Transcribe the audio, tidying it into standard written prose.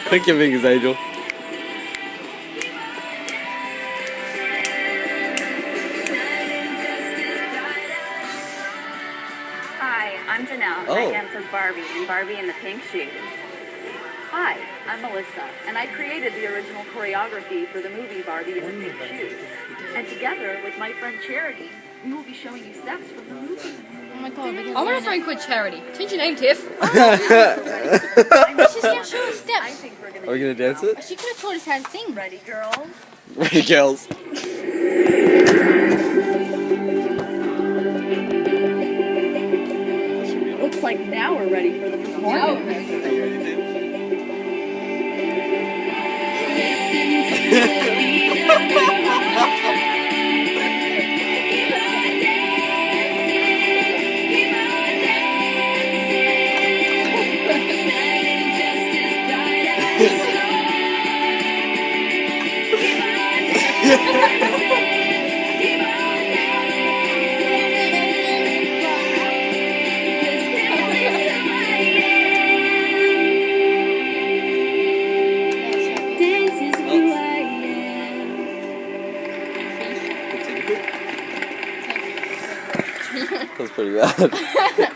Click your fingers, Angel. Hi, I'm Janelle, and I dance as Barbie in Barbie in the Pink Shoes. Hi, I'm Melissa, and I created the original choreography for the movie Barbie in the Pink Shoes. And together with my friend Charity, we will be showing you steps from the movie. Oh my god, I want a friend called Charity. Change your name, Tiff. She's gonna show us steps. Are we gonna dance it? She could have taught us how to sing. Ready, girls? Ready, girls. Looks like now we're ready for the performance. That's pretty bad.